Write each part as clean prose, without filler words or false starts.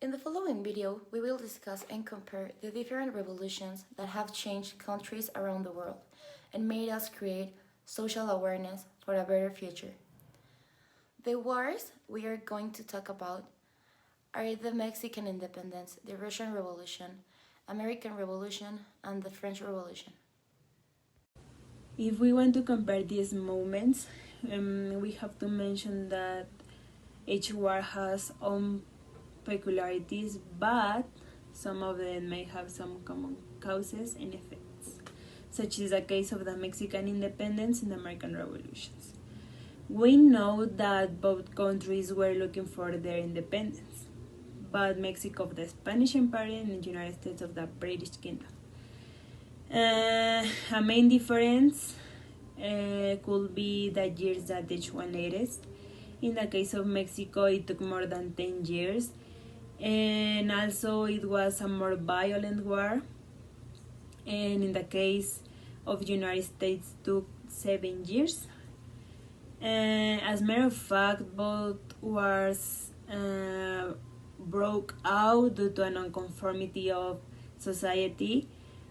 In the following video, we will discuss and compare the different revolutions that have changed countries around the world and made us create social awareness for a better future. The wars we are going to talk about are the Mexican independence, the Russian Revolution, American Revolution, and the French Revolution. If we want to compare these moments, we have to mention that each war has own peculiarities, but some of them may have some common causes and effects, such is the case of the Mexican independence and the American revolutions. We know that both countries were looking for their independence, but Mexico of the Spanish Empire and the United States of the British Kingdom. A main difference could be the years that each one latest. In the case of Mexico, it took more than 10 years, and also it was a more violent war. And in the case of the United States, took 7 years. As a matter of fact, both wars broke out due to a nonconformity of society.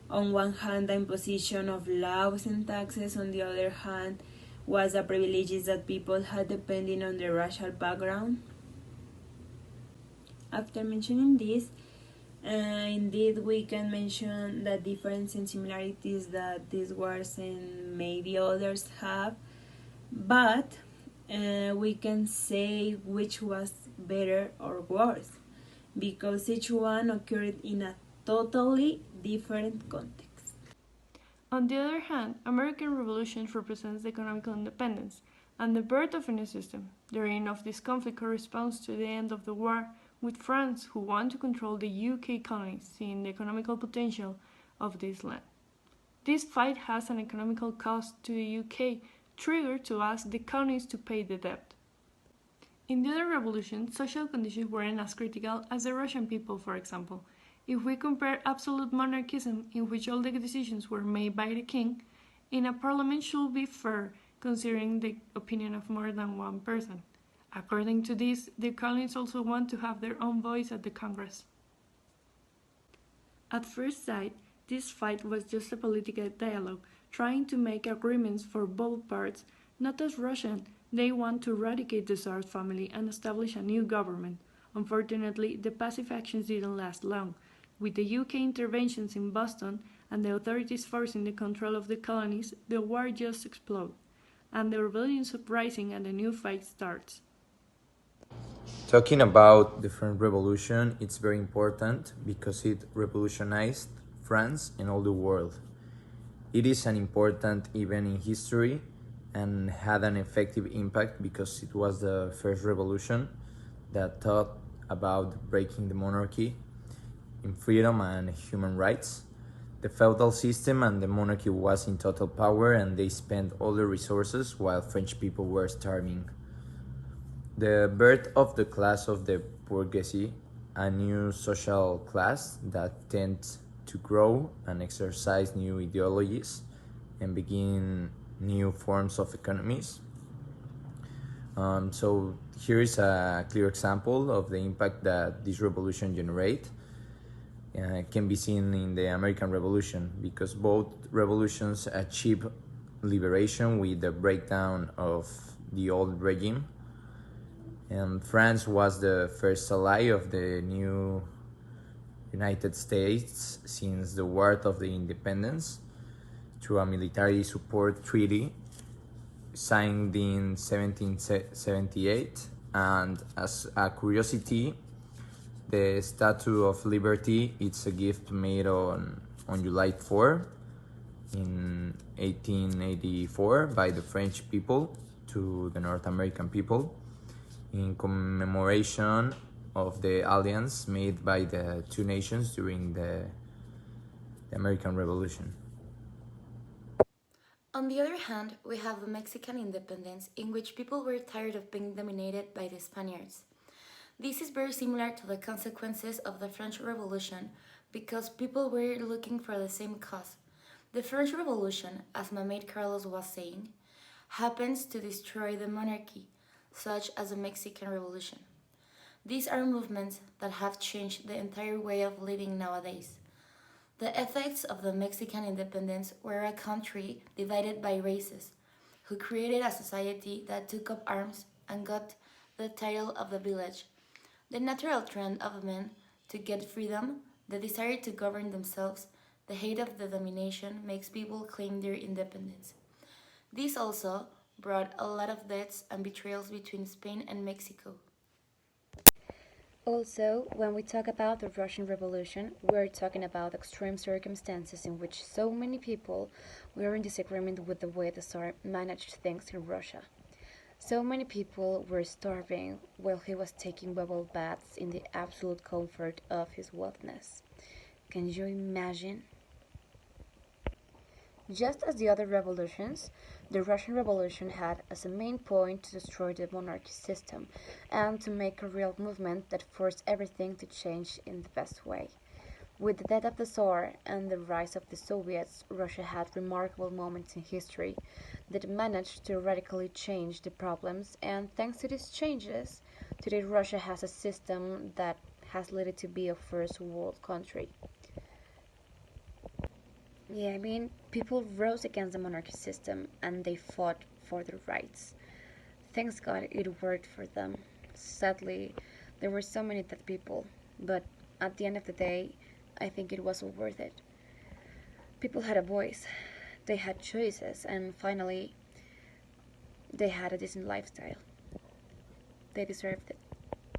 On one hand, the imposition of laws and taxes, on the other hand, was the privileges that people had depending on their racial background. After mentioning this, indeed we can mention the difference and similarities that these wars and maybe others have, but we can say which was better or worse, because each one occurred in a totally different context. On the other hand, American Revolution represents economical independence and the birth of a new system. The end of this conflict corresponds to the end of the war with France, who want to control the UK colonies, seeing the economical potential of this land. This fight has an economical cost to the UK, triggered to ask the colonies to pay the debt. In the other revolution, social conditions weren't as critical as the Russian people, for example. If we compare absolute monarchism, in which all the decisions were made by the king, in a parliament should be fair, considering the opinion of more than one person. According to this, the colonies also want to have their own voice at the Congress. At first sight, this fight was just a political dialogue, trying to make agreements for both parts. Not as Russian, they want to eradicate the Tsar family and establish a new government. Unfortunately, the passive actions didn't last long. With the UK interventions in Boston and the authorities forcing the control of the colonies, the war just explodes, and the rebellion's uprising and a new fight starts. Talking about the French Revolution, it's very important because it revolutionized France and all the world. It is an important event in history and had an effective impact because it was the first revolution that taught about breaking the monarchy in freedom and human rights. The feudal system and the monarchy was in total power, and they spent all the resources while French people were starving. The birth of the class of the bourgeoisie, a new social class that tends to grow and exercise new ideologies and begin new forms of economies. So here is a clear example of the impact that this revolution generated. Can be seen in the American Revolution, because both revolutions achieved liberation with the breakdown of the old regime. And France was the first ally of the new United States since the War of the Independence through a military support treaty signed in 1778. And as a curiosity, the Statue of Liberty, it's a gift made on July 4 in 1884 by the French people to the North American people in commemoration of the alliance made by the two nations during the American Revolution. On the other hand, we have the Mexican independence, in which people were tired of being dominated by the Spaniards. This is very similar to the consequences of the French Revolution because people were looking for the same cause. The French Revolution, as my mate Carlos was saying, happens to destroy the monarchy, such as the Mexican Revolution. These are movements that have changed the entire way of living nowadays. The effects of the Mexican independence were a country divided by races, who created a society that took up arms and got the title of the village. The natural trend of men to get freedom, the desire to govern themselves, the hate of the domination makes people claim their independence. This also brought a lot of deaths and betrayals between Spain and Mexico. Also, when we talk about the Russian Revolution, we're talking about extreme circumstances in which so many people were in disagreement with the way the Tsar managed things in Russia. So many people were starving while he was taking bubble baths in the absolute comfort of his wealthiness. Can you imagine? Just as the other revolutions, the Russian Revolution had as a main point to destroy the monarchy system and to make a real movement that forced everything to change in the best way. With the death of the Tsar and the rise of the Soviets, Russia had remarkable moments in history that managed to radically change the problems, and thanks to these changes, today Russia has a system that has led it to be a first world country. Yeah, I mean, people rose against the monarchy system and they fought for their rights. Thanks God it worked for them. Sadly, there were so many dead people, but at the end of the day, I think it was all worth it. People had a voice, they had choices, and finally, they had a decent lifestyle. They deserved it.